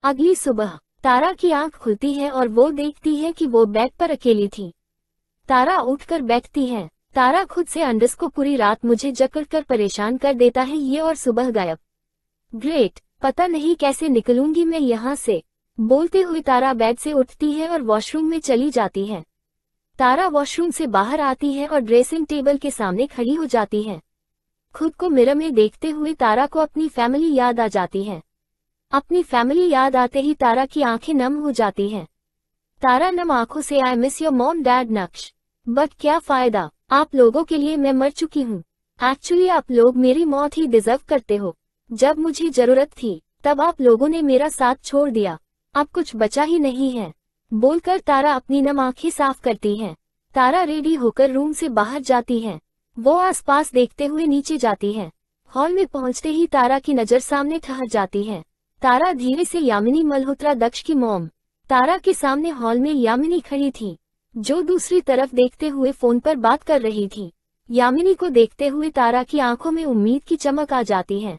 अगली सुबह तारा की आंख खुलती है और वो देखती है कि वो बेड पर अकेली थी। तारा उठकर बैठती है। तारा खुद से अंडस को पूरी रात मुझे जकड़कर परेशान कर देता है ये और सुबह गायब। ग्रेट, पता नहीं कैसे निकलूंगी मैं यहाँ से। बोलते हुए तारा बेड से उठती है और वॉशरूम में चली जाती है। तारा वॉशरूम से बाहर आती है और ड्रेसिंग टेबल के सामने खड़ी हो जाती है। खुद को मिरर में देखते हुए तारा को अपनी फैमिली याद आ जाती है। अपनी फैमिली याद आते ही तारा की आंखें नम हो जाती हैं। तारा नम आंखों से I miss your mom dad नक्श, बट क्या फायदा, आप लोगों के लिए मैं मर चुकी हूँ। एक्चुअली आप लोग मेरी मौत ही डिजर्व करते हो। जब मुझे जरूरत थी तब आप लोगों ने मेरा साथ छोड़ दिया, अब कुछ बचा ही नहीं है। बोलकर तारा अपनी नम आंखें साफ करती है। तारा रेडी होकर रूम से बाहर जाती है। वो आसपास देखते हुए नीचे जाती है। हॉल में पहुंचते ही तारा की नजर सामने ठहर जाती है। तारा धीरे से यामिनी मल्होत्रा, दक्ष की मॉम। तारा के सामने हॉल में यामिनी खड़ी थी, जो दूसरी तरफ देखते हुए फोन पर बात कर रही थी। यामिनी को देखते हुए तारा की आंखों में उम्मीद की चमक आ जाती है।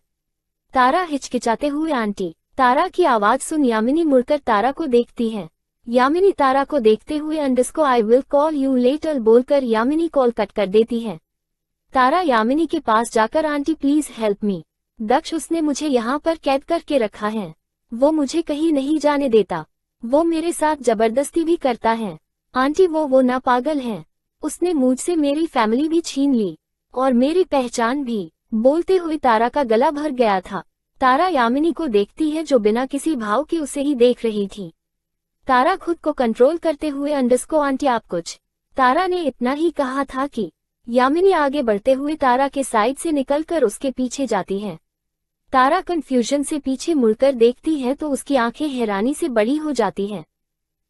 तारा हिचकिचाते हुए आंटी। तारा की आवाज सुन यामिनी मुड़कर तारा को देखती है। यामिनी तारा को देखते हुए अंडरस्को I will call you later बोलकर यामिनी कॉल कट कर देती है। तारा यामिनी के पास जाकर आंटी प्लीज हेल्प मी, दक्ष उसने मुझे यहाँ पर कैद करके रखा है। वो मुझे कहीं नहीं जाने देता, वो मेरे साथ जबरदस्ती भी करता है। आंटी वो ना पागल है, उसने मुझसे मेरी फैमिली भी छीन ली और मेरी पहचान भी। बोलते हुए तारा का गला भर गया था। तारा यामिनी को देखती है जो बिना किसी भाव के उसे ही देख रही थी। तारा खुद को कंट्रोल करते हुए अंडरस्को आंटी आप कुछ। तारा ने इतना ही कहा था कि यामिनी आगे बढ़ते हुए तारा के साइड से निकलकर उसके पीछे जाती है। तारा कंफ्यूजन से पीछे मुड़कर देखती है तो उसकी आंखें हैरानी से बड़ी हो जाती हैं।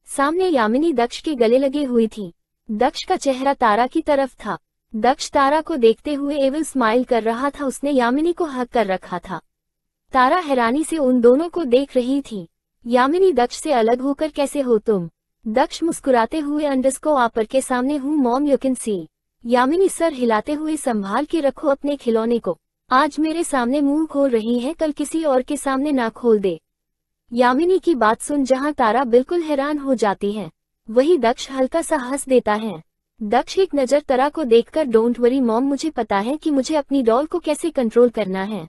सामने यामिनी दक्ष के गले लगे हुई थी। दक्ष का चेहरा तारा की तरफ था। दक्ष तारा को देखते हुए एविल स्माइल कर रहा था, उसने यामिनी को हक कर रखा था। तारा हैरानी से उन दोनों को देख रही थी। यामिनी दक्ष से अलग होकर कैसे हो तुम? दक्ष मुस्कुराते हुए अंडरस्को आपर के सामने हूँ mom you can see. Yamini sir हिलाते हुए संभाल के रखो अपने खिलौने को, आज मेरे सामने मुंह खोल रही है, कल किसी और के सामने ना खोल दे। यामिनी की बात सुन जहां तारा बिल्कुल हैरान हो जाती है, वही दक्ष हल्का सा हंस देता है। दक्ष एक नजर तारा को देखकर डोंट वरी मॉम, मुझे पता है कि मुझे अपनी डॉल को कैसे कंट्रोल करना है।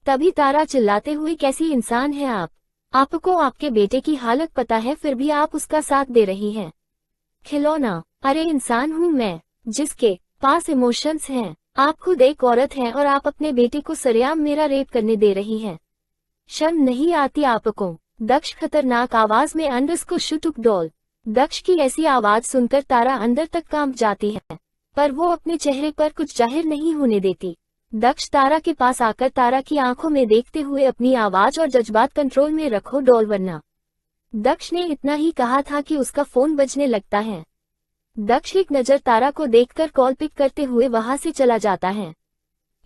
तभी तारा चिल्लाते हुए कैसी इंसान है आप? आपको आपके बेटे की हालत पता है फिर भी आप उसका साथ दे रही हैं। खिलौना? अरे इंसान हूँ मैं जिसके पास इमोशंस हैं। आप खुद एक औरत हैं और आप अपने बेटे को सरेआम मेरा रेप करने दे रही हैं। शर्म नहीं आती आपको? दक्ष खतरनाक आवाज में अंडरस्को शुटुक डॉल। दक्ष की ऐसी आवाज सुनकर तारा अंदर तक कांप जाती है, पर वो अपने चेहरे पर कुछ जाहिर नहीं होने देती। दक्ष तारा के पास आकर तारा की आंखों में देखते हुए अपनी आवाज और जज्बात कंट्रोल में रखो डॉल वरना। दक्ष ने इतना ही कहा था कि उसका फोन बजने लगता है। दक्ष एक नजर तारा को देखकर कॉल पिक करते हुए वहां से चला जाता है।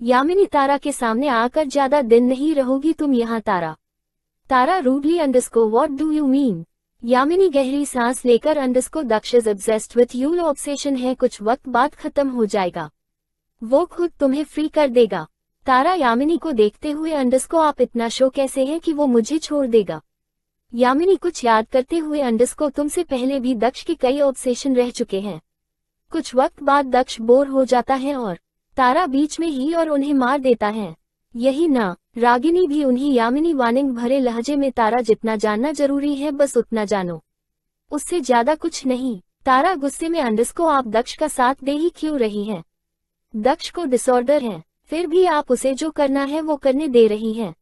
यामिनी तारा के सामने आकर ज्यादा दिन नहीं रहोगी तुम यहाँ तारा। तारा रूडली अंडरस्को what do you mean? Yamini गहरी सांस लेकर अंडरस्को Daksh is obsessed with you, obsession है, कुछ वक्त बाद खत्म हो जाएगा, वो खुद तुम्हें फ्री कर देगा। तारा यामिनी को देखते हुए अंडरस्को आप इतना शो कैसे है कि वो मुझे छोड़ देगा? यामिनी कुछ याद करते हुए अंडरस्को तुमसे पहले भी दक्ष के कई ऑब्सेशन रह चुके हैं। कुछ वक्त बाद दक्ष बोर हो जाता है और तारा बीच में ही और उन्हें मार देता है, यही ना? रागिनी भी उन्हीं। यामिनी वार्निंग भरे लहजे में तारा जितना जानना जरूरी है बस उतना जानो, उससे ज्यादा कुछ नहीं। तारा गुस्से में अंडरस्को आप दक्ष का साथ दे ही क्यों रही हैं? दक्ष को डिसऑर्डर है, फिर भी आप उसे जो करना है वो करने दे रही हैं।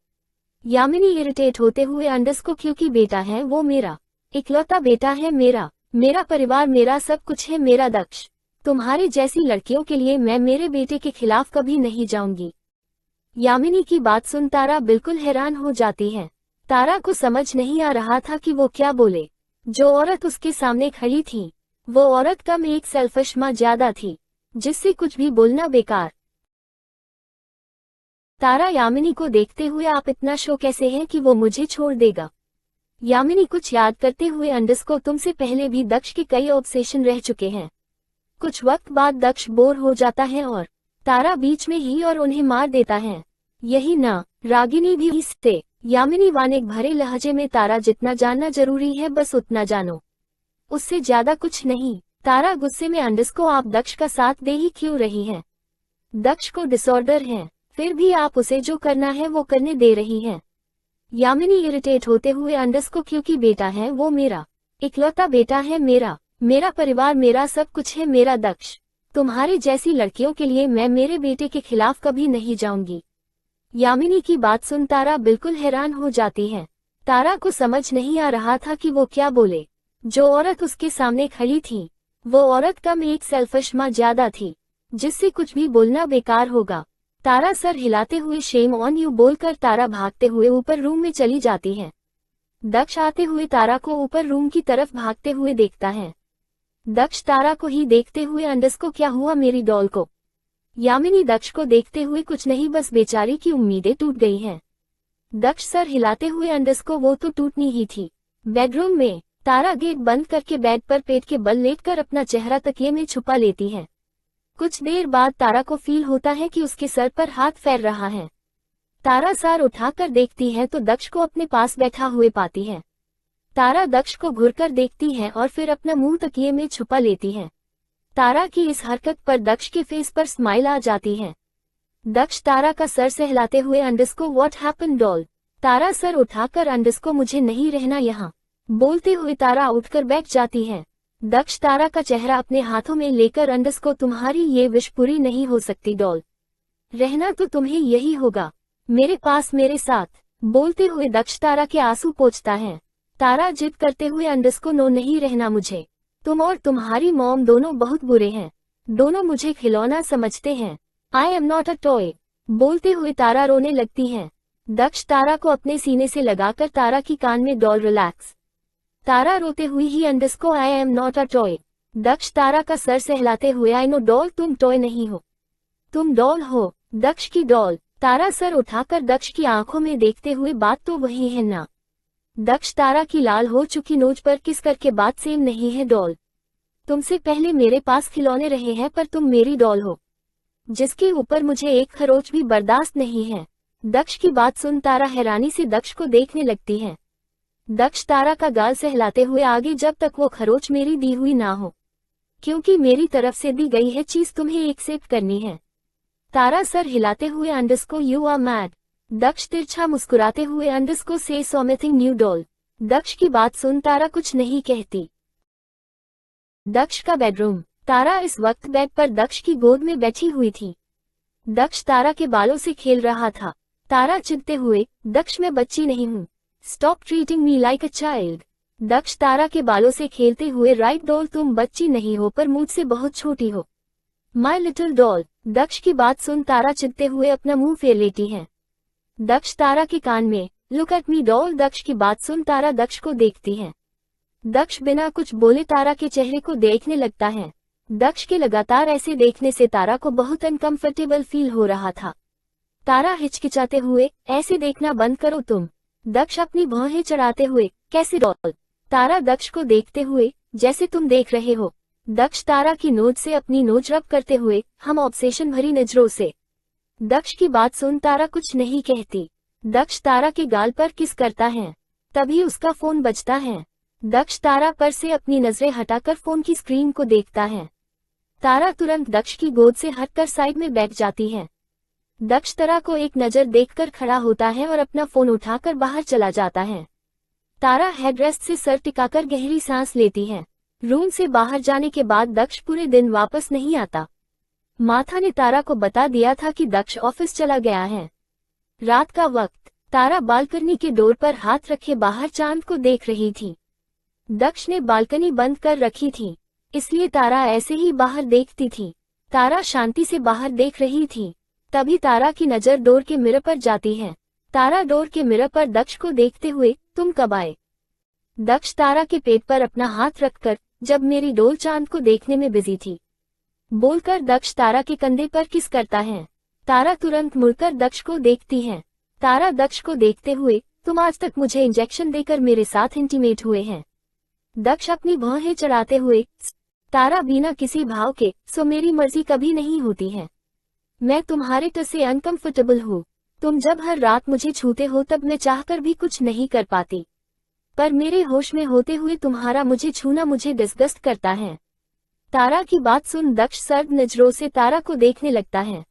यामिनी इरिटेट होते हुए अंडरस्को क्योंकि बेटा है वो मेरा, इकलौता बेटा है मेरा परिवार, मेरा सब कुछ है मेरा दक्ष। तुम्हारे जैसी लड़कियों के लिए मैं मेरे बेटे के खिलाफ कभी नहीं जाऊंगी। यामिनी की बात सुन तारा बिल्कुल हैरान हो जाती है। तारा को समझ नहीं आ रहा था कि वो क्या बोले। जो औरत उसके सामने खड़ी थी वो औरत कम एक सेल्फिश मां ज्यादा थी, जिससे कुछ भी बोलना बेकार। तारा यामिनी को देखते हुए आप इतना शो कैसे हैं कि वो मुझे छोड़ देगा? यामिनी कुछ याद करते हुए अंडरस्को तुमसे पहले भी दक्ष के कई ऑब्सेशन रह चुके हैं। कुछ वक्त बाद दक्ष बोर हो जाता है और तारा बीच में ही और उन्हें मार देता है, यही ना? रागिनी भी इससे यामिनी वानिक भरे लहजे में, तारा जितना जानना जरूरी है बस उतना जानो, उससे ज्यादा कुछ नहीं। तारा गुस्से में, अंडस्को आप दक्ष का साथ दे ही क्यों रही हैं? दक्ष को डिसऑर्डर है, फिर भी आप उसे जो करना है वो करने दे रही हैं। यामिनी इरिटेट होते हुए, अंडस्को क्योंकि बेटा है वो मेरा इकलौता बेटा है, मेरा परिवार, मेरा सब कुछ है, मेरा दक्ष। तुम्हारे जैसी लड़कियों के लिए मैं मेरे बेटे के खिलाफ कभी नहीं जाऊंगी। यामिनी की बात सुन तारा बिल्कुल हैरान हो जाती है। तारा को समझ नहीं आ रहा था कि वो क्या बोले। जो औरत उसके सामने खड़ी थी वो औरत कम एक सेल्फिश माँ ज्यादा थी, जिससे कुछ भी बोलना बेकार होगा। तारा सर हिलाते हुए शेम ऑन यू बोलकर तारा भागते हुए ऊपर रूम में चली जाती है। दक्ष आते हुए तारा को ऊपर रूम की तरफ भागते हुए देखता है। दक्ष तारा को ही देखते हुए, अंडस्को क्या हुआ मेरी डॉल को? यामिनी दक्ष को देखते हुए, कुछ नहीं बस बेचारी की उम्मीदें टूट गई हैं। दक्ष सर हिलाते हुए, अंडस्को वो तो टूटनी ही थी। बेडरूम में तारा गेट बंद करके बेड पर पेट के बल लेटकर अपना चेहरा तकिए में छुपा लेती है। कुछ देर बाद तारा को फील होता है कि उसके सर पर हाथ फेर रहा है। तारा सर उठाकर देखती है तो दक्ष को अपने पास बैठा हुए पाती है। तारा दक्ष को घूरकर देखती है और फिर अपना मुंह तकिए में छुपा लेती है। तारा की इस हरकत पर दक्ष के फेस पर स्माइल आ जाती है। दक्ष तारा का सर सहलाते हुए, अंडस्को what happened doll? Tara sir उठाकर, अंडस्को मुझे नहीं रहना यहाँ, बोलते हुए तारा उठकर बैठ जाती है। दक्ष तारा का चेहरा अपने हाथों में लेकर, अंडस्को तुम्हारी ये विश पूरी नहीं हो सकती डॉल, रहना तो तुम्हें यही होगा मेरे पास मेरे साथ, बोलते हुए दक्ष तारा के आंसू पोंछता है। तारा जिद करते हुए, अंडस्को नो नहीं रहना मुझे, तुम और तुम्हारी मॉम दोनों बहुत बुरे हैं, दोनों मुझे खिलौना समझते हैं, आई एम नॉट अ टॉय, बोलते हुए तारा रोने लगती है। दक्ष तारा को अपने सीने से लगाकर तारा की कान में डॉल रिलैक्स। तारा रोते हुई ही, अंडस्को I am not a toy. Daksh Tara का सर सहलाते हुए, आई नो डॉल तुम टॉय नहीं हो, तुम डॉल हो, दक्ष की डॉल। तारा सर उठाकर दक्ष की आंखों में देखते हुए, बात तो वही है ना? दक्ष तारा की लाल हो चुकी नोच पर किस करके, बात सेम नहीं है डॉल, तुमसे पहले मेरे पास खिलौने रहे हैं पर तुम मेरी डॉल हो, जिसके ऊपर मुझे एक खरोच भी बर्दाश्त नहीं है। दक्ष की बात सुन तारा हैरानी से दक्ष को देखने लगती है। दक्ष तारा का गाल सहलाते हुए, आगे जब तक वो खरोच मेरी दी हुई ना हो, क्योंकि मेरी तरफ से दी गई है चीज तुम्हें एक्सेप्ट करनी है। तारा सर हिलाते हुए, अंडस्को यू आर मैड। दक्ष तिरछा मुस्कुराते हुए, अंडस्को से समथिंग न्यू डॉल। दक्ष की बात सुन तारा कुछ नहीं कहती। दक्ष का बेडरूम। तारा इस वक्त बेड पर दक्ष की गोद में बैठी हुई थी। दक्ष तारा के बालों से खेल रहा था। तारा चिढ़ते हुए, दक्ष मैं बच्ची नहीं हूँ, stop treating me like a child. Daksh Tara के बालों से खेलते हुए, राइट डॉल तुम बच्ची नहीं हो पर मुझसे बहुत छोटी हो, माई लिटिल डॉल। दक्ष की बात सुन तारा चिढ़ते हुए अपना मुंह फेर लेती है। दक्ष तारा के कान में, look at me doll. Daksh की बात सुन तारा दक्ष को देखती है। दक्ष बिना कुछ बोले तारा के चेहरे को देखने लगता है। दक्ष के लगातार ऐसे देखने से तारा को बहुत अनकंफर्टेबल फील हो रहा था। तारा हिचकिचाते हुए, ऐसे देखना बंद करो तुम। दक्ष अपनी भौहें चढ़ाते हुए, कैसे डॉल? तारा दक्ष को देखते हुए, जैसे तुम देख रहे हो। दक्ष तारा की नोज से अपनी नोज रब करते हुए, हम ऑब्सेशन भरी नजरों से। दक्ष की बात सुन तारा कुछ नहीं कहती। दक्ष तारा के गाल पर किस करता है। तभी उसका फोन बजता है। दक्ष तारा पर से अपनी नजरें हटाकर फोन की स्क्रीन को देखता है। तारा तुरंत दक्ष की गोद से हटकर साइड में बैठ जाती है। दक्ष तारा को एक नजर देखकर खड़ा होता है और अपना फोन उठाकर बाहर चला जाता है। तारा हेडरेस्ट से सर टिकाकर गहरी सांस लेती है। रूम से बाहर जाने के बाद दक्ष पूरे दिन वापस नहीं आता। माथा ने तारा को बता दिया था कि दक्ष ऑफिस चला गया है। रात का वक्त, तारा बालकनी के डोर पर हाथ रखे बाहर चांद को देख रही थी। दक्ष ने बालकनी बंद कर रखी थी, इसलिए तारा ऐसे ही बाहर देखती थी। तारा शांति से बाहर देख रही थी। तभी तारा की नजर डोर के मिरर पर जाती है। तारा डोर के मिरर पर दक्ष को देखते हुए, तुम कब आए? दक्ष तारा के पेट पर अपना हाथ रखकर, जब मेरी डोल चांद को देखने में बिजी थी, बोलकर दक्ष तारा के कंधे पर किस करता है। तारा तुरंत मुड़कर दक्ष को देखती है। तारा दक्ष को देखते हुए, तुम आज तक मुझे इंजेक्शन देकर मेरे साथ इंटीमेट हुए हैं। दक्ष अपनी भौहें चढ़ाते हुए, तारा बिना किसी भाव के, सो मेरी मर्जी कभी नहीं होती है, मैं तुम्हारे टच से अनकंफर्टेबल हूँ। तुम जब हर रात मुझे छूते हो तब मैं चाहकर भी कुछ नहीं कर पाती, पर मेरे होश में होते हुए तुम्हारा मुझे छूना मुझे डिस्गस्ट करता है। तारा की बात सुन दक्ष सर्द नजरों से तारा को देखने लगता है।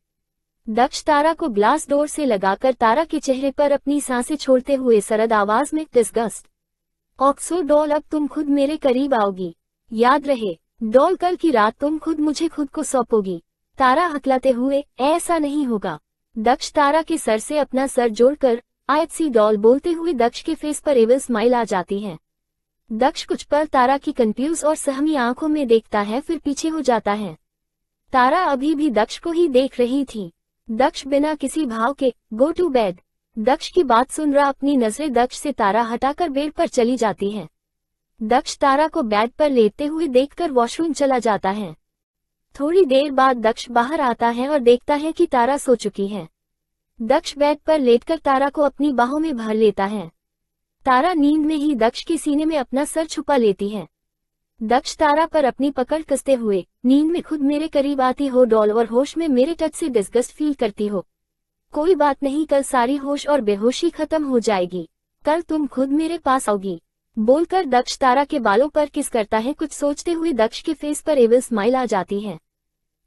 दक्ष तारा को ग्लास डोर से लगाकर तारा के चेहरे पर अपनी सांसें छोड़ते हुए सरद आवाज में डिस्गस्ट। ऑक्सो डॉल, अब तुम खुद मेरे करीब आओगी। याद रहे डॉल, कल की रात तुम खुद को सौंपोगी। तारा हकलाते हुए, ऐसा नहीं होगा। दक्ष तारा के सर से अपना सर जोड़कर आयतसी डॉल बोलते हुए दक्ष के फेस पर एविल स्माइल आ जाती है। दक्ष कुछ पल तारा की कंफ्यूज और सहमी आंखों में देखता है, फिर पीछे हो जाता है। तारा अभी भी दक्ष को ही देख रही थी। दक्ष बिना किसी भाव के गो टू बेड। दक्ष की बात सुन रहा अपनी नजरें दक्ष से तारा हटाकर बेड पर चली जाती है। दक्ष तारा को बेड पर लेटते हुए देखकर वॉशरूम चला जाता है। थोड़ी देर बाद दक्ष बाहर आता है और देखता है कि तारा सो चुकी है। दक्ष बेड पर लेटकर तारा को अपनी बाहों में भर लेता है। तारा नींद में ही दक्ष के सीने में अपना सर छुपा लेती है। दक्ष तारा पर अपनी पकड़ कसते हुए, नींद में खुद मेरे करीब आती हो डॉल और होश में मेरे टच से डिस्गस्ट फील करती हो। कोई बात नहीं, कल सारी होश और बेहोशी खत्म हो जाएगी। कल तुम खुद मेरे पास आओगी। बोलकर दक्ष तारा के बालों पर किस करता है। कुछ सोचते हुए दक्ष के फेस पर एविल स्माइल आ जाती है।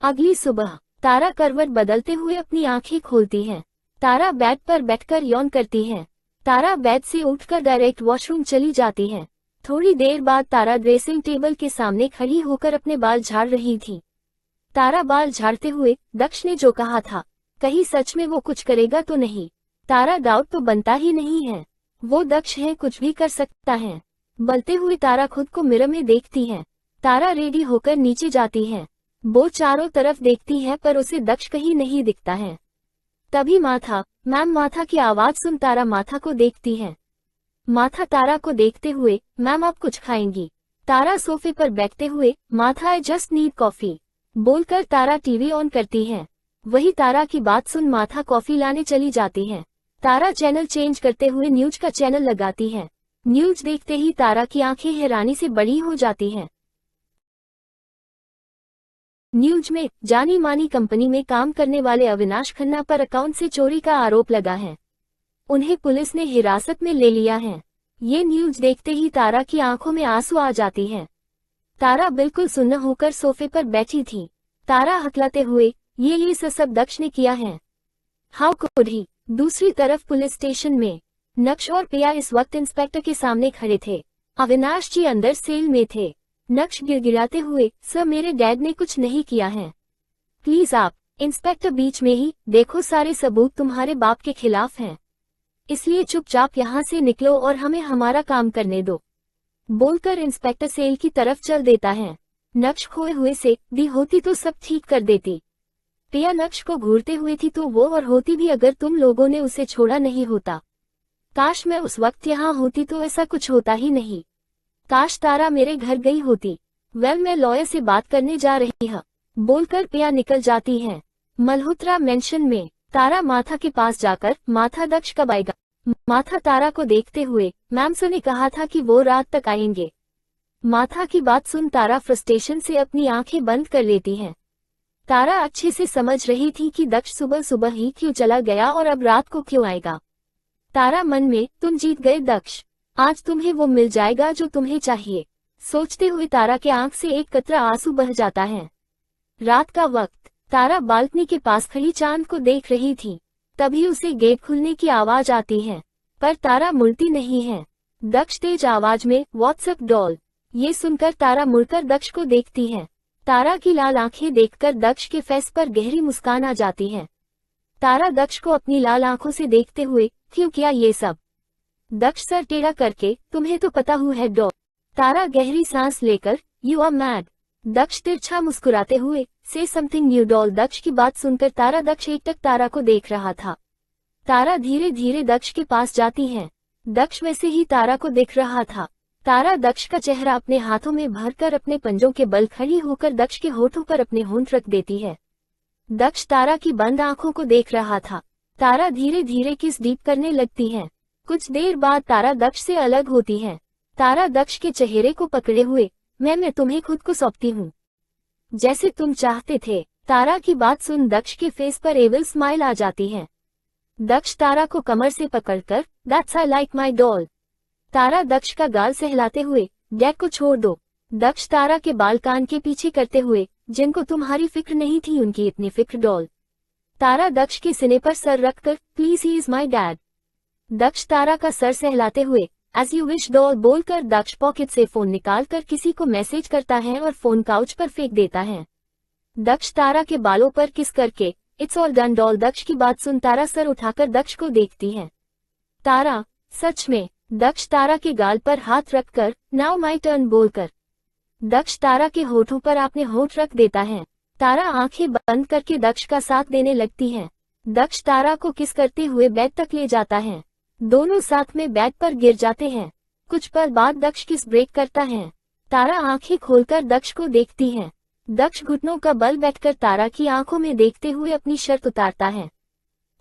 अगली सुबह तारा करवट बदलते हुए अपनी आंखें खोलती है। तारा बेड पर बैठकर यौन करती है। तारा बेड से उठकर डायरेक्ट वॉशरूम चली जाती है। थोड़ी देर बाद तारा ड्रेसिंग टेबल के सामने खड़ी होकर अपने बाल झाड़ रही थी। तारा बाल झाड़ते हुए, दक्ष ने जो कहा था, कहीं सच में वो कुछ करेगा तो नहीं। तारा डाउट तो बनता ही नहीं है, वो दक्ष है, कुछ भी कर सकता है। बलते हुए तारा खुद को मिरर में देखती है। तारा रेडी होकर नीचे जाती है। वो चारों तरफ देखती है पर उसे दक्ष कहीं नहीं दिखता है। तभी माथा, मैम, माथा की आवाज सुन तारा माथा को देखती है। माथा तारा को देखते हुए, मैम आप कुछ खाएंगी? तारा सोफे पर बैठते हुए, माथा आई जस्ट नीड कॉफी बोलकर तारा टीवी ऑन करती है। वही तारा की बात सुन माथा कॉफी लाने चली जाती है। तारा चैनल चेंज करते हुए न्यूज का चैनल लगाती है। न्यूज देखते ही तारा की आंखें हैरानी से बड़ी हो जाती हैं। न्यूज में जानी मानी कंपनी में काम करने वाले अविनाश खन्ना पर अकाउंट से चोरी का आरोप लगा है। उन्हें पुलिस ने हिरासत में ले लिया है। ये न्यूज देखते ही तारा की आंखों में आंसू आ जाती है। तारा बिल्कुल सुन्न होकर सोफे पर बैठी थी। तारा हकलाते हुए, ये सब दक्ष ने किया है। How could he. दूसरी तरफ पुलिस स्टेशन में नक्श और पिया इस वक्त इंस्पेक्टर के सामने खड़े थे। अविनाश जी अंदर सेल में थे। नक्श गिड़गिड़ाते हुए, सर मेरे डैड ने कुछ नहीं किया है, प्लीज आप। इंस्पेक्टर बीच में ही, देखो सारे सबूत तुम्हारे बाप के खिलाफ हैं, इसलिए चुपचाप यहाँ से निकलो और हमें हमारा काम करने दो बोलकर इंस्पेक्टर सेल की तरफ चल देता है। नक्श खोए हुए से दी होती तो सब ठीक कर देती। पिया नक्श को घूरते हुए थी तो वो और होती भी अगर तुम लोगों ने उसे छोड़ा नहीं होता। काश मैं उस वक्त यहाँ होती तो ऐसा कुछ होता ही नहीं। काश तारा मेरे घर गई होती। वेल मैं लॉयर से बात करने जा रही हूँ बोलकर पिया निकल जाती है। मल्होत्रा मेंशन में तारा माथा के पास जाकर, माथा दक्ष कब आएगा? माथा तारा को देखते हुए, मैम सर ने कहा था कि वो रात तक आएंगे। माथा की बात सुन तारा फ्रस्ट्रेशन से अपनी आंखें बंद कर लेती है। तारा अच्छे से समझ रही थी कि दक्ष सुबह सुबह ही क्यों चला गया और अब रात को क्यों आएगा। तारा मन में, तुम जीत गए दक्ष, आज तुम्हें वो मिल जाएगा जो तुम्हें चाहिए सोचते हुए तारा के आंख से एक कतरा आंसू बह जाता है। रात का वक्त, तारा बालकनी के पास खड़ी चांद को देख रही थी। तभी उसे गेट खुलने की आवाज आती है, पर तारा मुड़ती नहीं है। दक्ष तेज आवाज में, व्हाट्सएप डॉल। ये सुनकर तारा मुड़कर दक्ष को देखती है। तारा की लाल आंखें देखकर दक्ष के फेस पर गहरी मुस्कान आ जाती है। तारा दक्ष को अपनी लाल आंखों से देखते हुए, क्यों किया ये सब? दक्ष सर टेढ़ा करके, तुम्हें तो पता हुआ है डॉल। तारा गहरी सांस लेकर, यू आर मैड। दक्ष तिरछा मुस्कुराते हुए, से समथिंग न्यू डॉल। दक्ष की बात सुनकर तारा दक्ष एकटक तारा को देख रहा था। तारा धीरे धीरे दक्ष के पास जाती है। दक्ष वैसे ही तारा को देख रहा था। तारा दक्ष का चेहरा अपने हाथों में भरकर अपने पंजों के बल खड़ी होकर दक्ष के होठों पर अपने होंठ रख देती है। दक्ष तारा की बंद आंखों को देख रहा था। तारा धीरे धीरे किस डीप करने लगती है। कुछ देर बाद तारा दक्ष से अलग होती है। तारा दक्ष के चेहरे को पकड़े हुए, मैं तुम्हें खुद को सौंपती हूँ, जैसे तुम चाहते थे। तारा की बात सुन दक्ष के फेस पर एविल स्माइल आ जाती है। दक्ष तारा को कमर से पकड़कर, that's I like my doll. Tara Daksh का गाल सहलाते हुए, डैड को छोड़ दो। दक्ष तारा के बाल कान के पीछे करते हुए, जिनको तुम्हारी फिक्र नहीं थी उनकी इतनी फिक्र डॉल। तारा दक्ष के सिने पर सर रखकर, please he is my dad. Daksh Tara का सर सहलाते हुए, एज यू विश डॉल बोलकर दक्ष पॉकेट से फोन निकालकर किसी को मैसेज करता है और फोन काउच पर फेंक देता है। दक्ष तारा के बालों पर किस करके, it's all done doll. Daksh की बात सुन तारा सर उठाकर दक्ष को देखती है। तारा, सच में? दक्ष तारा के गाल पर हाथ रखकर, नाउ माई टर्न बोलकर दक्ष तारा के होठों पर अपने होठ रख देता है। तारा आंखें बंद करके दक्ष का साथ देने लगती है। दक्ष तारा को किस करते हुए बेड तक ले जाता है। दोनों साथ में बेड पर गिर जाते हैं। कुछ पल बाद दक्ष किस ब्रेक करता है। तारा आंखें खोलकर दक्ष को देखती है। दक्ष घुटनों का बल बैठकर तारा की आंखों में देखते हुए अपनी शर्ट उतारता है।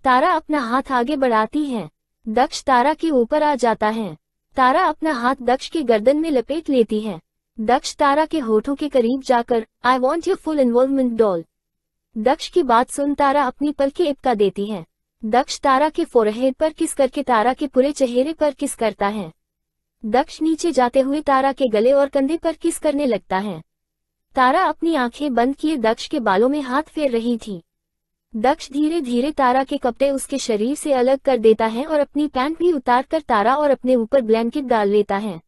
तारा अपना हाथ आगे बढ़ाती है। दक्ष तारा के ऊपर आ जाता है। तारा अपना हाथ दक्ष के गर्दन में लपेट लेती है। दक्ष तारा के होठों के करीब जाकर, I want your full involvement doll. Daksh की बात सुन तारा अपनी पलकें इपका देती है। दक्ष तारा के फोरहेड पर किस करके तारा के पूरे चेहरे पर किस करता है। दक्ष नीचे जाते हुए तारा के गले और कंधे पर किस करने लगता है। तारा अपनी आंखें बंद किए दक्ष के बालों में हाथ फेर रही थी। दक्ष धीरे धीरे तारा के कपड़े उसके शरीर से अलग कर देता है और अपनी पैंट भी उतार कर तारा और अपने ऊपर ब्लैंकेट डाल लेता है।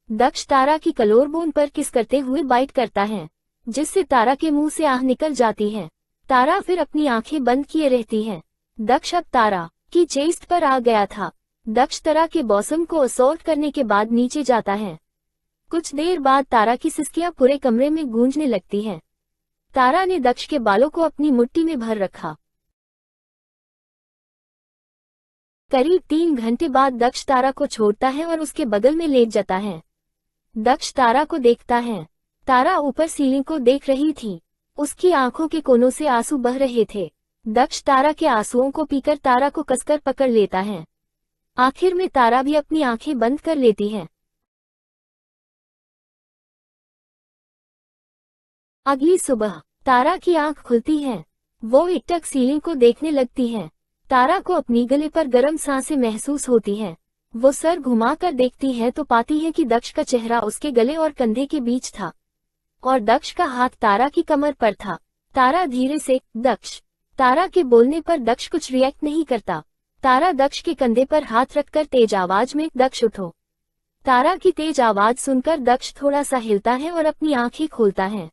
दक्ष तारा की कलोर बोन पर किस करते हुए बाइट करता है, जिससे तारा के मुंह से आह निकल जाती है। तारा फिर अपनी आंखें बंद किए रहती है। दक्ष अब तारा की चेस्ट पर आ गया था। दक्ष तारा के बॉसम को असॉल्ट करने के बाद नीचे जाता है। कुछ देर बाद तारा की सिसकियां पूरे कमरे में गूंजने लगती हैं। तारा ने दक्ष के बालों को अपनी मुट्ठी में भर रखा। करीब 3 घंटे बाद दक्ष तारा को छोड़ता है और उसके बगल में लेट जाता है। दक्ष तारा को देखता है। तारा ऊपर सीलिंग को देख रही थी। उसकी आंखों के कोनों से आंसू बह रहे थे। दक्ष तारा के आंसुओं को पीकर तारा को कसकर पकड़ लेता है। आखिर में तारा भी अपनी आंखें बंद कर लेती है। अगली सुबह तारा की आंख खुलती है। वो एकटक सीलिंग को देखने लगती है। तारा को अपनी गले पर गर्म सांसें महसूस होती है। वो सर घुमाकर देखती है तो पाती है कि दक्ष का चेहरा उसके गले और कंधे के बीच था और दक्ष का हाथ तारा की कमर पर था। तारा धीरे से, दक्ष। तारा के बोलने पर दक्ष कुछ रिएक्ट नहीं करता। तारा दक्ष के कंधे पर हाथ रखकर तेज आवाज में, दक्ष उठो। तारा की तेज आवाज सुनकर दक्ष थोड़ा सा हिलता है और अपनी आंखें खोलता है।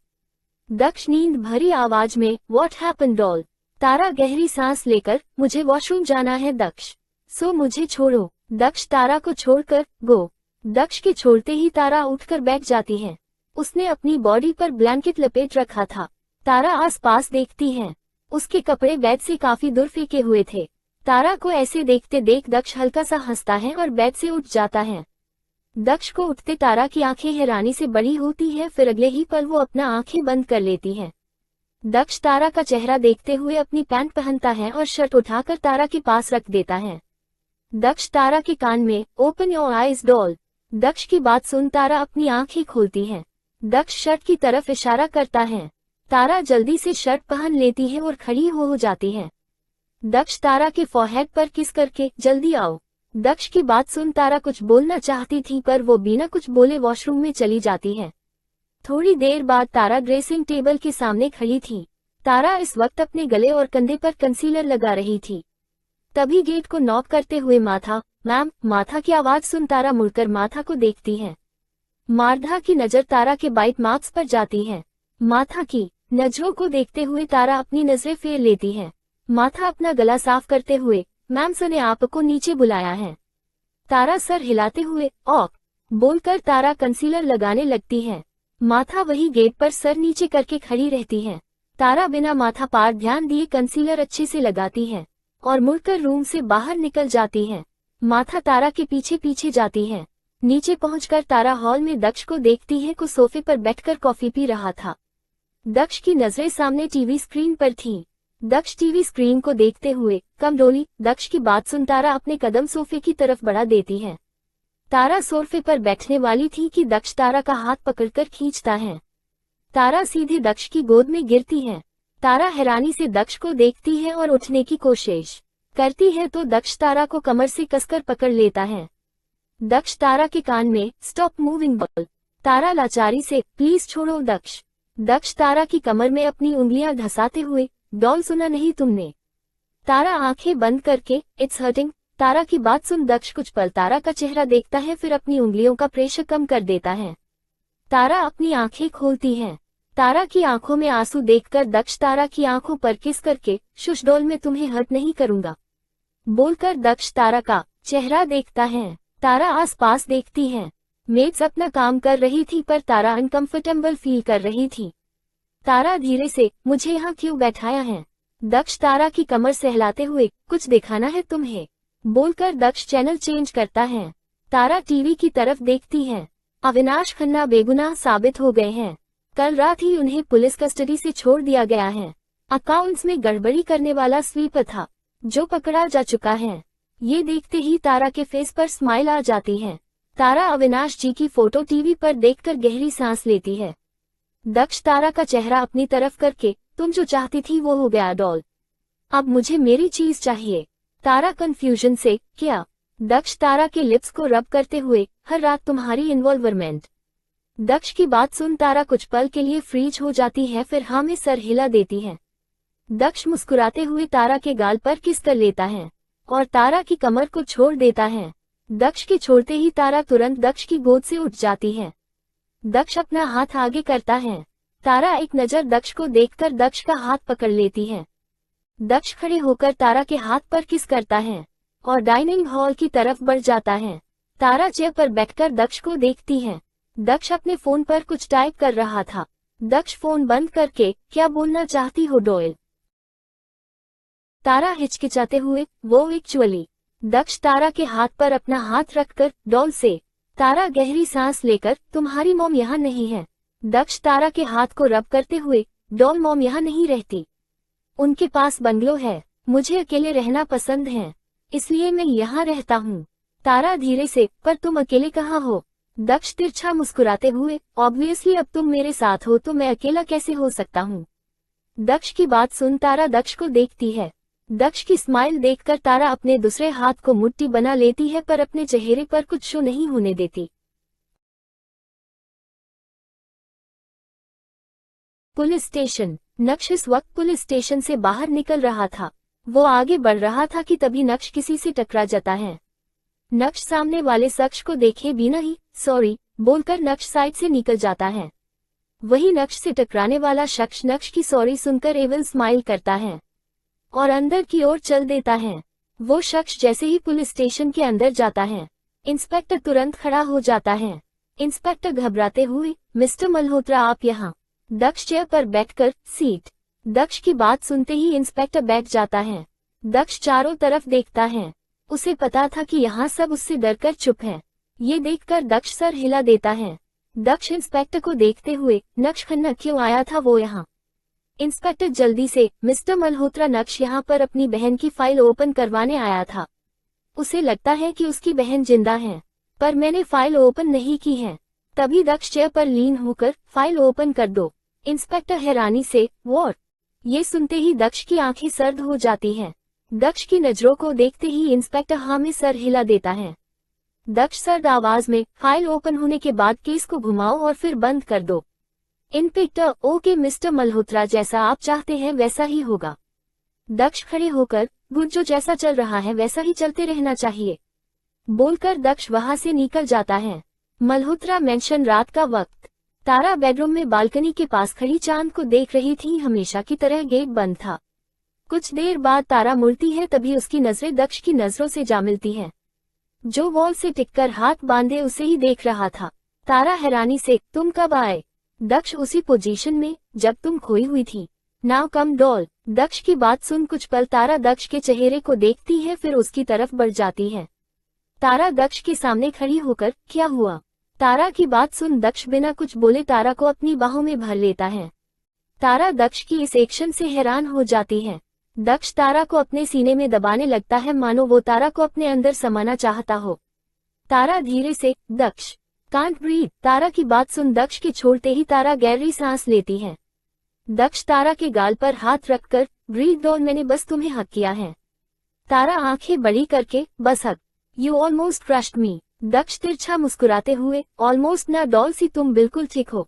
दक्ष नींद भरी आवाज में, व्हाट हैपेंड डॉल। तारा गहरी सांस लेकर, मुझे वॉशरूम जाना है दक्ष, सो मुझे छोड़ो। दक्ष तारा को छोड़कर, गो। दक्ष के छोड़ते ही तारा उठकर बैठ जाती है। उसने अपनी बॉडी पर ब्लैंकेट लपेट रखा था। तारा आसपास देखती है। उसके कपड़े बेड से काफी दूर फेंके हुए थे। तारा को ऐसे देखते देख दक्ष हल्का सा हंसता है और बेड से उठ जाता है। दक्ष को उठते तारा की आंखें हैरानी से बड़ी होती है, फिर अगले ही पल वो अपना आंखें बंद कर लेती है। दक्ष तारा का चेहरा देखते हुए अपनी पैंट पहनता है और शर्ट उठाकर तारा के पास रख देता है। दक्ष तारा के कान में, open your eyes doll. Daksh की बात सुन तारा अपनी आंखें खोलती है। दक्ष शर्ट की तरफ इशारा करता है। तारा जल्दी से शर्ट पहन लेती है और खड़ी हो जाती है। दक्ष तारा के फोरहेड पर किस करके, जल्दी आओ। दक्ष की बात सुन तारा कुछ बोलना चाहती थी पर वो बिना कुछ बोले वॉशरूम में चली जाती है। थोड़ी देर बाद तारा ड्रेसिंग टेबल के सामने खड़ी थी। तारा इस वक्त अपने गले और कंधे पर कंसीलर लगा रही थी। तभी गेट को नॉक करते हुए माथा, मैम। माथा की आवाज सुन तारा मुड़कर माथा को देखती है। मारधा की नजर तारा के बाइट मार्क्स पर जाती है। माथा की नजरों को देखते हुए तारा अपनी नजरें फेर लेती है। माथा अपना गला साफ करते हुए, मैम सर ने आपको नीचे बुलाया है। तारा सर हिलाते हुए, ऑक बोलकर तारा कंसीलर लगाने लगती है। माथा वही गेट पर सर नीचे करके खड़ी रहती है। तारा बिना माथा पार ध्यान दिए कंसीलर अच्छे से लगाती है और मुड़कर रूम से बाहर निकल जाती है। माथा तारा के पीछे पीछे जाती है। नीचे पहुंचकर तारा हॉल में दक्ष को देखती है को सोफे पर बैठकर कॉफी पी रहा था। दक्ष की नजरें सामने टीवी स्क्रीन पर थीं। दक्ष टीवी स्क्रीन को देखते हुए, कम डोली। दक्ष की बात सुन तारा अपने कदम सोफे की तरफ बढ़ा देती है। तारा सोफे पर बैठने वाली थी कि दक्ष तारा का हाथ पकड़कर खींचता है। तारा सीधे दक्ष की गोद में गिरती है। तारा हैरानी से दक्ष को देखती है और उठने की कोशिश करती है तो दक्ष तारा को कमर से कसकर पकड़ लेता है। दक्ष तारा के कान में स्टॉप मूविंग बॉल। तारा लाचारी से प्लीज छोड़ो दक्ष। दक्ष तारा की कमर में अपनी उंगलियां धंसाते हुए, डॉल सुना नहीं तुमने। तारा आंखें बंद करके इट्स हर्टिंग। तारा की बात सुन दक्ष कुछ पल तारा का चेहरा देखता है, फिर अपनी उंगलियों का प्रेशर कम कर देता है। तारा अपनी आंखें खोलती है। तारा की आंखों में आंसू देखकर दक्ष तारा की आंखों पर किस करके शुश डॉल मैं तुम्हें हर्ट नहीं करूंगा बोलकर दक्ष तारा का चेहरा देखता है। तारा आसपास देखती है। मेड्स अपना काम कर रही थी पर तारा अनकंफर्टेबल फील कर रही थी। तारा धीरे से मुझे यहाँ क्यों बैठाया है? दक्ष तारा की कमर सहलाते हुए कुछ दिखाना है तुम्हें बोलकर दक्ष चैनल चेंज करता है। तारा टीवी की तरफ देखती है। अविनाश खन्ना बेगुनाह साबित हो गए हैं। कल रात ही उन्हें पुलिस कस्टडी से छोड़ दिया गया है। अकाउंट्स में गड़बड़ी करने वाला स्वीपर था जो पकड़ा जा चुका है। ये देखते ही तारा के फेस पर स्माइल आ जाती है। तारा अविनाश जी की फोटो टीवी पर देखकर गहरी सांस लेती है। दक्ष तारा का चेहरा अपनी तरफ करके तुम जो चाहती थी वो हो गया डॉल, अब मुझे मेरी चीज चाहिए। तारा कंफ्यूजन से क्या? दक्ष तारा के लिप्स को रब करते हुए हर रात तुम्हारी इन्वॉल्वमेंट। दक्ष की बात सुन तारा कुछ पल के लिए फ्रीज हो जाती है, फिर हाँ में सर हिला देती है। दक्ष मुस्कुराते हुए तारा के गाल पर किस कर लेता है और तारा की कमर को छोड़ देता है। दक्ष के छोड़ते ही तारा तुरंत दक्ष की गोद से उठ जाती है। दक्ष अपना हाथ आगे करता है। तारा एक नजर दक्ष को देखकर दक्ष का हाथ पकड़ लेती है। दक्ष खड़े होकर तारा के हाथ पर किस करता है और डाइनिंग हॉल की तरफ बढ़ जाता है। तारा चेयर पर बैठकर दक्ष को देखती है। दक्ष अपने फोन पर कुछ टाइप कर रहा था। दक्ष फोन बंद करके क्या बोलना चाहती हो डॉयल? तारा हिचकिचाते हुए वो एक्चुअली। दक्ष तारा के हाथ पर अपना हाथ रखकर डॉल से। तारा गहरी सांस लेकर तुम्हारी मॉम यहाँ नहीं है। दक्ष तारा के हाथ को रब करते हुए डॉल मॉम यहाँ नहीं रहती, उनके पास बंगलो है। मुझे अकेले रहना पसंद है इसलिए मैं यहाँ रहता हूँ। तारा धीरे से पर तुम अकेले कहाँ हो? दक्ष तिरछा मुस्कुराते हुए ऑब्वियसली अब तुम मेरे साथ हो तो मैं अकेला कैसे हो सकता हूँ। दक्ष की बात सुन तारा दक्ष को देखती है। दक्ष की स्माइल देखकर तारा अपने दूसरे हाथ को मुट्ठी बना लेती है पर अपने चेहरे पर कुछ शो नहीं होने देती। Police station. नक्श इस वक्त पुलिस स्टेशन से बाहर निकल रहा था। वो आगे बढ़ रहा था कि तभी नक्श किसी से टकरा जाता है। नक्श सामने वाले शख्स को देखे बिना ही सॉरी बोलकर नक्श साइड से निकल जाता है। वही नक्श से टकराने वाला शख्स नक्श की सॉरी सुनकर एविल स्माइल करता है और अंदर की ओर चल देता है। वो शख्स जैसे ही पुलिस स्टेशन के अंदर जाता है, इंस्पेक्टर तुरंत खड़ा हो जाता है। इंस्पेक्टर घबराते हुए मिस्टर मल्होत्रा आप यहाँ? दक्ष चेयर पर बैठकर सीट। दक्ष की बात सुनते ही इंस्पेक्टर बैठ जाता है। दक्ष चारों तरफ देखता है। उसे पता था कि यहाँ सब उससे डरकर चुप है। ये देखकर दक्ष सर हिला देता है। दक्ष इंस्पेक्टर को देखते हुए नक्श खन्ना क्यों आया था वो यहाँ? इंस्पेक्टर जल्दी से मिस्टर मल्होत्रा नक्श यहाँ पर अपनी बहन की फाइल ओपन करवाने आया था। उसे लगता है कि उसकी बहन जिंदा है पर मैंने फाइल ओपन नहीं की है। तभी दक्ष चेयर पर लीन होकर फाइल ओपन कर दो। इंस्पेक्टर हैरानी से व्हाट? ये सुनते ही दक्ष की आंखें सर्द हो जाती हैं। दक्ष की नजरों को देखते ही इंस्पेक्टर हाँ में सर हिला देता है। दक्ष सर्द आवाज में फाइल ओपन होने के बाद केस को घुमाओ और फिर बंद कर दो। इंस्पेक्टर ओके मिस्टर मल्होत्रा जैसा आप चाहते हैं वैसा ही होगा। दक्ष खड़े होकर गुड जो जैसा चल रहा है वैसा ही चलते रहना चाहिए बोलकर दक्ष वहां से निकल जाता है। मल्होत्रा मेंशन रात का वक्त। तारा बेडरूम में बालकनी के पास खड़ी चांद को देख रही थी। हमेशा की तरह गेट बंद था। कुछ देर बाद तारा मुड़ती है, तभी उसकी नजरें दक्ष की नजरों से जा मिलती हैं, जो वॉल से टिककर हाथ बांधे उसे ही देख रहा था। तारा हैरानी से तुम कब आए? दक्ष उसी पोजीशन में जब तुम खोई हुई थी। Now come doll. दक्ष की बात सुन कुछ पल तारा दक्ष के चेहरे को देखती है, फिर उसकी तरफ बढ़ जाती है। तारा दक्ष के सामने खड़ी होकर क्या हुआ? तारा की बात सुन दक्ष बिना कुछ बोले तारा को अपनी बाहों में भर लेता है। तारा दक्ष की इस एक्शन से हैरान हो जाती है। दक्ष तारा को अपने सीने में दबाने लगता है मानो वो तारा को अपने अंदर समाना चाहता हो। तारा धीरे से दक्ष कांट ब्रीथ। तारा की बात सुन दक्ष के छोड़ते ही तारा गहरी सांस लेती है। दक्ष तारा के गाल पर हाथ रखकर ब्रीथ डॉल मैंने बस तुम्हें हक किया है। तारा आंखें बड़ी करके, बस हग, यू ऑलमोस्ट क्रश्ड मी। दक्ष तिरछा मुस्कुराते हुए, ऑलमोस्ट ना डॉल सी, तुम बिल्कुल ठीक हो,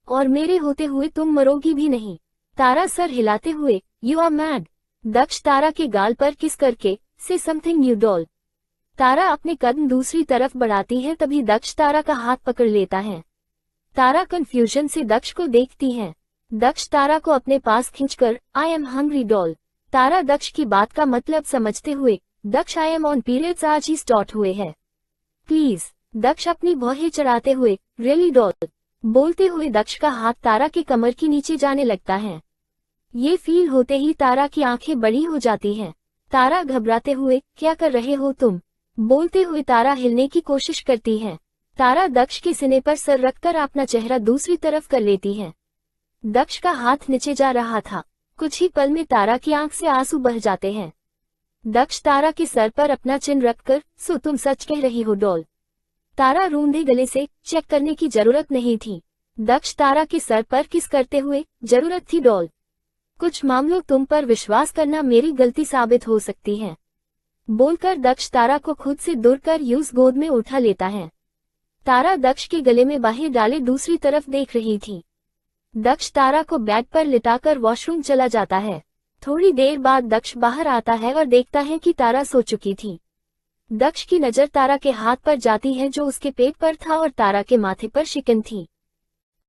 और मेरे होते हुए तुम मरोगी भी नहीं। तारा सर हिलाते हुए, यू आर मैड। दक्ष तारा के गाल पर किस करके, से समथिंग न्यू डॉल। तारा अपने कदम दूसरी तरफ बढ़ाती है, तभी दक्ष तारा का हाथ पकड़ लेता है। तारा कंफ्यूजन से दक्ष को देखती है। दक्ष तारा को अपने पास खींचकर, I am hungry doll. Tara दक्ष की बात का मतलब समझते हुए, दक्ष आई एम ऑन पीरियड्स, आज ही स्टार्ट हुए हैं, प्लीज। दक्ष अपनी भौहें चढ़ाते हुए, रियली डॉल। बोलते हुए दक्ष का हाथ तारा के कमर की नीचे जाने लगता है। ये फील होते ही तारा की आंखें बड़ी हो जाती हैं। तारा घबराते हुए, क्या कर रहे हो तुम? बोलते हुए तारा हिलने की कोशिश करती है। तारा दक्ष के सीने पर सर रखकर अपना चेहरा दूसरी तरफ कर लेती है। दक्ष का हाथ नीचे जा रहा था। कुछ ही पल में तारा की आंख से आंसू बह जाते हैं। दक्ष तारा के सर पर अपना चिन रखकर, सो तुम सच कह रही हो डॉल? तारा रूंधे गले से, चेक करने की जरूरत नहीं थी। दक्ष तारा के सर पर किस करते हुए, जरूरत थी डॉल। कुछ मामलों तुम पर विश्वास करना मेरी गलती साबित हो सकती है। बोलकर दक्ष तारा को खुद से दूर कर यूज गोद में उठा लेता है। तारा दक्ष के गले में बाहें डाले दूसरी तरफ देख रही थी। दक्ष तारा को बेड पर लिटाकर वॉशरूम चला जाता है। थोड़ी देर बाद दक्ष बाहर आता है और देखता है कि तारा सो चुकी थी। दक्ष की नजर तारा के हाथ पर जाती है जो उसके पेट पर था और तारा के माथे पर शिकन थी।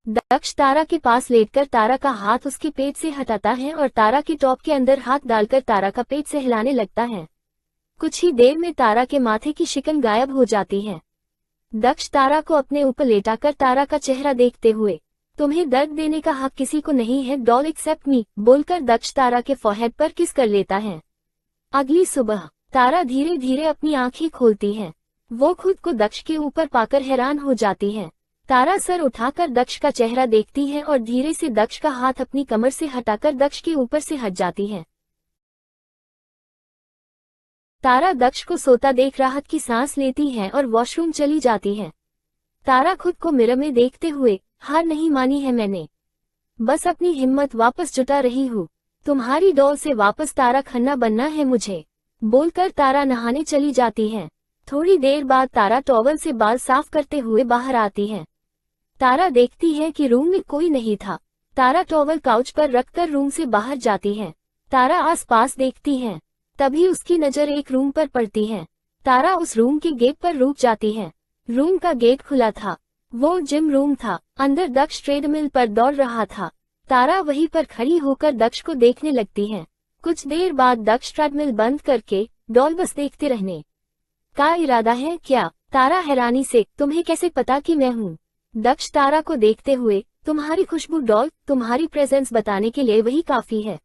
दक्ष तारा के पास लेटकर तारा का हाथ उसके पेट से हटाता है और तारा के टॉप के अंदर हाथ डालकर तारा का पेट सहलाने लगता है। कुछ ही देर में तारा के माथे की शिकन गायब हो जाती है। दक्ष तारा को अपने ऊपर लेटाकर तारा का चेहरा देखते हुए, तुम्हें दर्द देने का हक किसी को नहीं है डॉल एक्सेप्ट मी, बोलकर दक्ष तारा के फोरहेड पर किस कर लेता है। अगली सुबह तारा धीरे धीरे अपनी आंखें खोलती है। वो खुद को दक्ष के ऊपर पाकर हैरान हो जाती है। तारा सर उठाकर दक्ष का चेहरा देखती है और धीरे से दक्ष का हाथ अपनी कमर से हटाकर दक्ष के ऊपर से हट जाती है। तारा दक्ष को सोता देख राहत की सांस लेती है और वॉशरूम चली जाती है। तारा खुद को मिरर में देखते हुए, हार नहीं मानी है मैंने, बस अपनी हिम्मत वापस जुटा रही हूँ। तुम्हारी डॉल से वापस तारा खन्ना बनना है मुझे, बोलकर तारा नहाने चली जाती है। थोड़ी देर बाद तारा टॉवल से बाल साफ करते हुए बाहर आती है। तारा देखती है कि रूम में कोई नहीं था। तारा टॉवल काउच पर रखकर रूम से बाहर जाती है। तारा आसपास देखती है, तभी उसकी नजर एक रूम पर पड़ती है। तारा उस रूम के गेट पर रुक जाती है। रूम का गेट खुला था। वो जिम रूम था। अंदर दक्ष ट्रेडमिल पर दौड़ रहा था। तारा वहीं पर खड़ी होकर दक्ष को देखने लगती है। कुछ देर बाद दक्ष ट्रेडमिल बंद करके, डॉल बस देखते रहने का इरादा है क्या? तारा हैरानी से, तुम्हें कैसे पता कि मैं हूँ? दक्ष तारा को देखते हुए, तुम्हारी खुशबू डॉल, तुम्हारी प्रेजेंस बताने के लिए वही काफी है,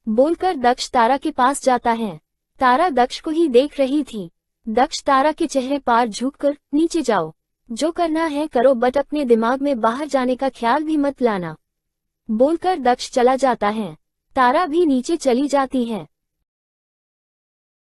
बोलकर दक्ष तारा के पास जाता है। तारा दक्ष को ही देख रही थी। दक्ष तारा के चेहरे पार झुककर, नीचे जाओ, जो करना है करो, बट अपने दिमाग में बाहर जाने का ख्याल भी मत लाना, बोलकर दक्ष चला जाता है। तारा भी नीचे चली जाती है।